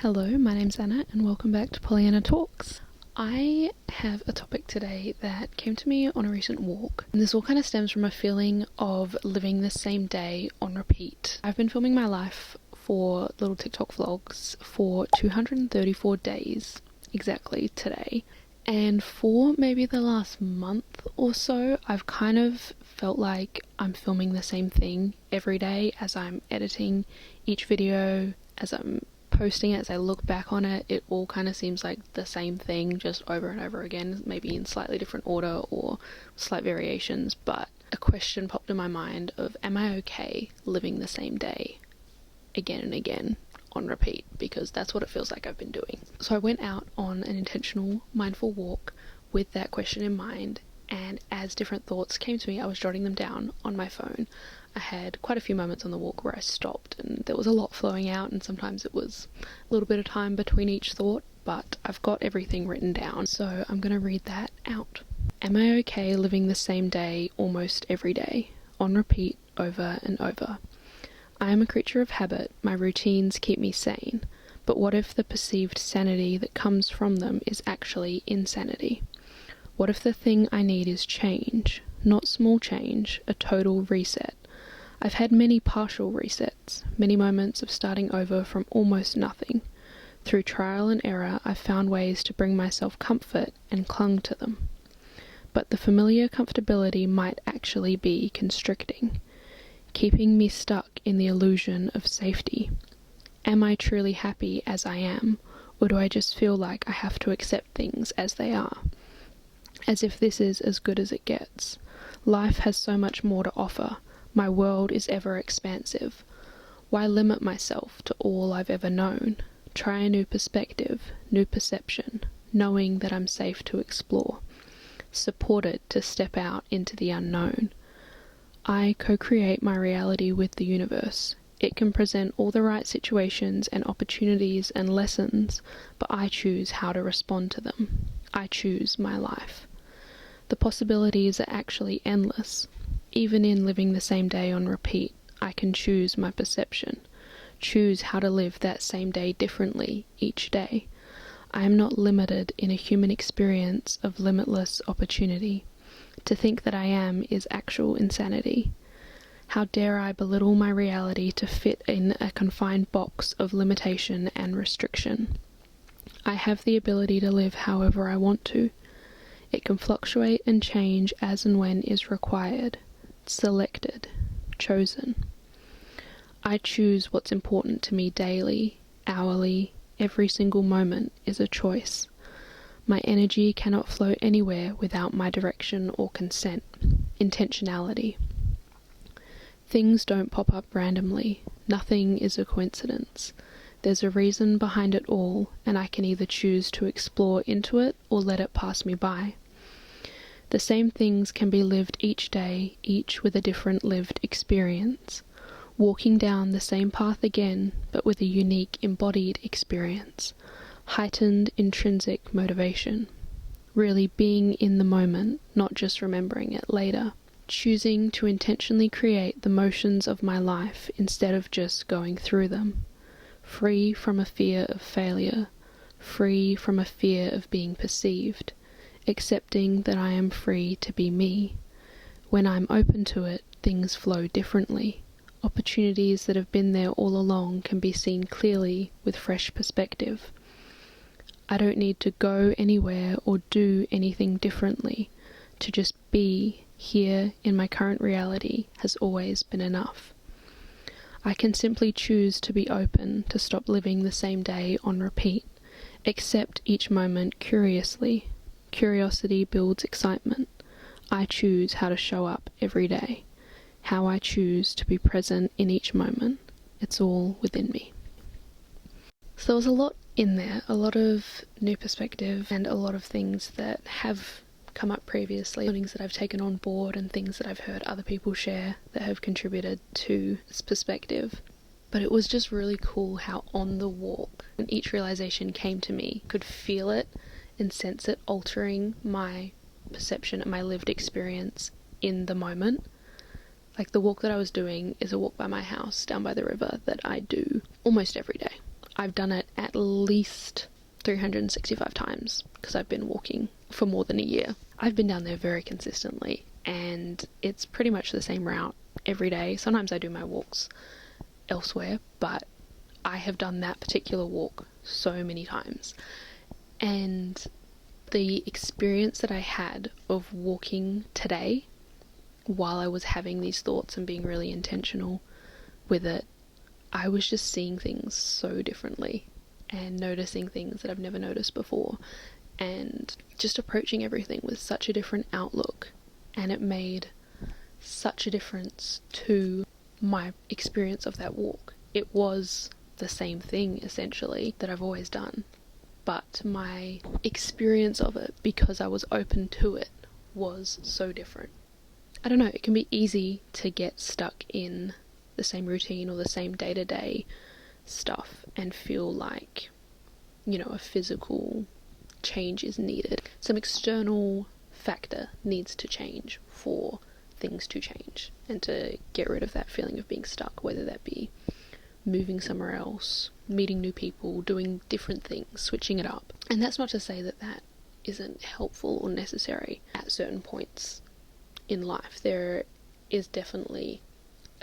Hello, my name's Anna and welcome back to Pollyanna Talks. I have a topic today that came to me on a recent walk, and this all kind of stems from a feeling of living the same day on repeat. I've been filming my life for little TikTok vlogs for 234 days exactly today, and for maybe the last month or so I've kind of felt like I'm filming the same thing every day as I'm editing each video, as I'm posting it, as I look back on it. It all kind of seems like the same thing, just over and over again, maybe in slightly different order or slight variations. But a question popped in my mind of, am I okay living the same day again and again on repeat? Because that's what it feels like I've been doing. So I went out on an intentional mindful walk with that question in mind, and as different thoughts came to me, I was jotting them down on my phone. I had quite a few moments on the walk where I stopped and there was a lot flowing out, and sometimes it was a little bit of time between each thought, but I've got everything written down, so I'm going to read that out. Am I okay living the same day almost every day, on repeat, over and over? I am a creature of habit. My routines keep me sane, but what if the perceived sanity that comes from them is actually insanity? What if the thing I need is change, not small change, a total reset? I've had many partial resets, many moments of starting over from almost nothing. Through trial and error, I've found ways to bring myself comfort and clung to them. But the familiar comfortability might actually be constricting, keeping me stuck in the illusion of safety. Am I truly happy as I am, or do I just feel like I have to accept things as they are? As if this is as good as it gets. Life has so much more to offer. My world is ever expansive. Why limit myself to all I've ever known? Try a new perspective, new perception, knowing that I'm safe to explore, supported to step out into the unknown. I co-create my reality with the universe. It can present all the right situations and opportunities and lessons, but I choose how to respond to them. I choose my life. The possibilities are actually endless. Even in living the same day on repeat, I can choose my perception, choose how to live that same day differently each day. I am not limited in a human experience of limitless opportunity. To think that I am is actual insanity. How dare I belittle my reality to fit in a confined box of limitation and restriction? I have the ability to live however I want to. It can fluctuate and change as and when is required. Selected, chosen. I choose what's important to me daily, hourly, every single moment is a choice. My energy cannot flow anywhere without my direction or consent. Intentionality. Things don't pop up randomly. Nothing is a coincidence. There's a reason behind it all, and I can either choose to explore into it or let it pass me by. The same things can be lived each day, each with a different lived experience. Walking down the same path again, but with a unique embodied experience. Heightened intrinsic motivation. Really being in the moment, not just remembering it later. Choosing to intentionally create the motions of my life instead of just going through them. Free from a fear of failure. Free from a fear of being perceived. Accepting that I am free to be me. When I'm open to it, things flow differently. Opportunities that have been there all along can be seen clearly with fresh perspective. I don't need to go anywhere or do anything differently. To just be here in my current reality has always been enough. I can simply choose to be open, to stop living the same day on repeat. Accept each moment curiously. Curiosity builds excitement. I choose how to show up every day, how I choose to be present in each moment. It's all within me. So there was a lot in there, a lot of new perspective and a lot of things that have come up previously, things that I've taken on board and things that I've heard other people share that have contributed to this perspective. But it was just really cool how on the walk, when each realization came to me, could feel it and sense it altering my perception and my lived experience in the moment. Like the walk that I was doing is a walk by my house down by the river that I do almost every day. I've done it at least 365 times because I've been walking for more than a year. I've been down there very consistently, and it's pretty much the same route every day. Sometimes I do my walks elsewhere, but I have done that particular walk so many times. And the experience that I had of walking today while I was having these thoughts and being really intentional with it, I was just seeing things so differently and noticing things that I've never noticed before, and just approaching everything with such a different outlook. And it made such a difference to my experience of that walk. It was the same thing essentially that I've always done, but my experience of it, because I was open to it, was so different. I don't know, it can be easy to get stuck in the same routine or the same day-to-day stuff and feel like, you know, a physical change is needed. Some external factor needs to change for things to change and to get rid of that feeling of being stuck, whether that be moving somewhere else, meeting new people, doing different things, switching it up. And that's not to say that that isn't helpful or necessary at certain points in life. There is definitely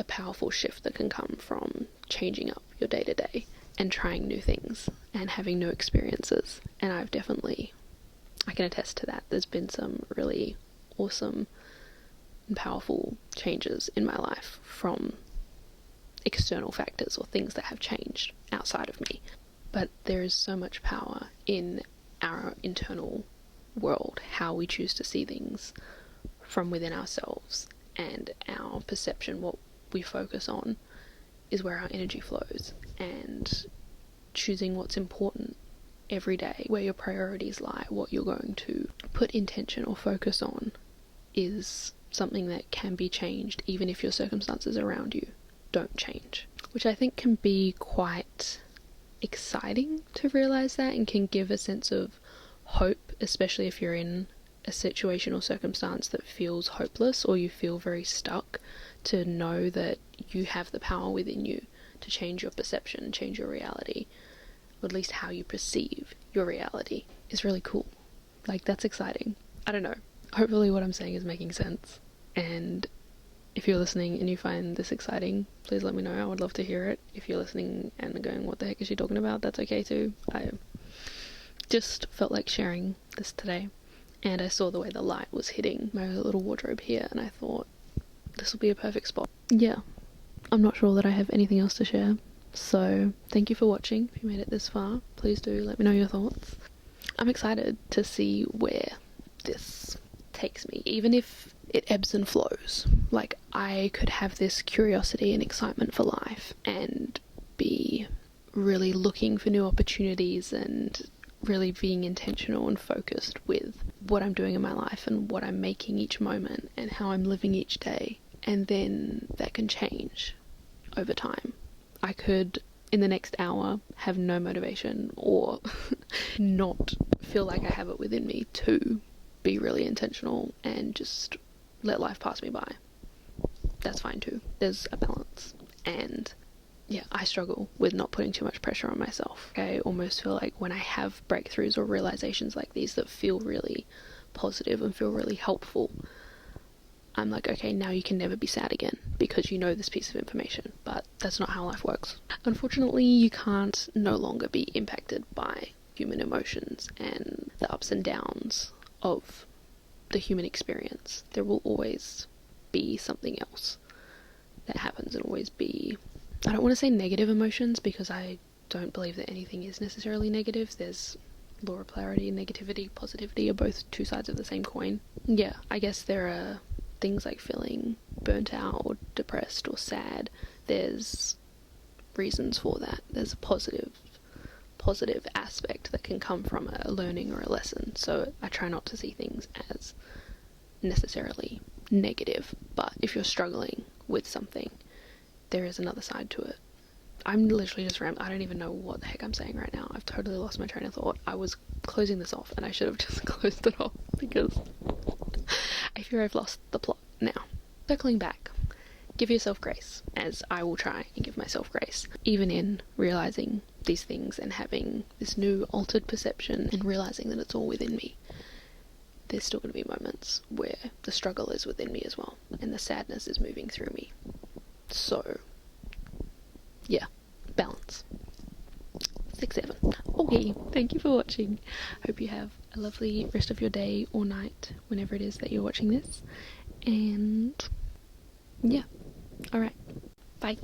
a powerful shift that can come from changing up your day-to-day and trying new things and having new experiences. And I can attest to that. There's been some really awesome and powerful changes in my life from external factors or things that have changed outside of me. But there is so much power in our internal world, how we choose to see things from within ourselves, and our perception, what we focus on, is where our energy flows. And choosing what's important every day, where your priorities lie, what you're going to put intention or focus on, is something that can be changed even if your circumstances around you don't change, which I think can be quite exciting to realize that, and can give a sense of hope, especially if you're in a situation or circumstance that feels hopeless or you feel very stuck, to know that you have the power within you to change your perception, change your reality, or at least how you perceive your reality, is really cool. Like, that's exciting. I don't know. Hopefully what I'm saying is making sense, and if you're listening and you find this exciting, please let me know. I would love to hear it. If you're listening and going, what the heck is she talking about? That's okay too. I just felt like sharing this today, and I saw the way the light was hitting my little wardrobe here, and I thought this will be a perfect spot. Yeah, I'm not sure that I have anything else to share, so thank you for watching. If you made it this far, please do let me know your thoughts. I'm excited to see where this takes me, even if it ebbs and flows. Like, I could have this curiosity and excitement for life and be really looking for new opportunities and really being intentional and focused with what I'm doing in my life and what I'm making each moment and how I'm living each day. And then that can change over time. I could, in the next hour, have no motivation or not feel like I have it within me to be really intentional and just let life pass me by. That's fine too. There's a balance. And yeah, I struggle with not putting too much pressure on myself. I almost feel like when I have breakthroughs or realizations like these that feel really positive and feel really helpful, I'm like, okay, now you can never be sad again because you know this piece of information. But that's not how life works. Unfortunately, you can't no longer be impacted by human emotions and the ups and downs of the human experience. There will always be something else that happens, and always be, I don't want to say negative emotions, because I don't believe that anything is necessarily negative. There's law of polarity, negativity, positivity are both two sides of the same coin. Yeah, I guess there are things like feeling burnt out or depressed or sad. There's reasons for that. There's a positive aspect that can come from a learning or a lesson. So I try not to see things as necessarily negative, but if you're struggling with something, there is another side to it. I'm literally just I don't even know what the heck I'm saying right now. I've totally lost my train of thought. I was closing this off and I should have just closed it off because I fear I've lost the plot now. Circling back, give yourself grace, as I will try and give myself grace, even in realizing these things and having this new altered perception and realising that it's all within me, there's still going to be moments where the struggle is within me as well, and the sadness is moving through me. So, yeah, balance. 6-7. Okay, thank you for watching. Hope you have a lovely rest of your day or night, whenever it is that you're watching this. And, yeah. Alright. Bye.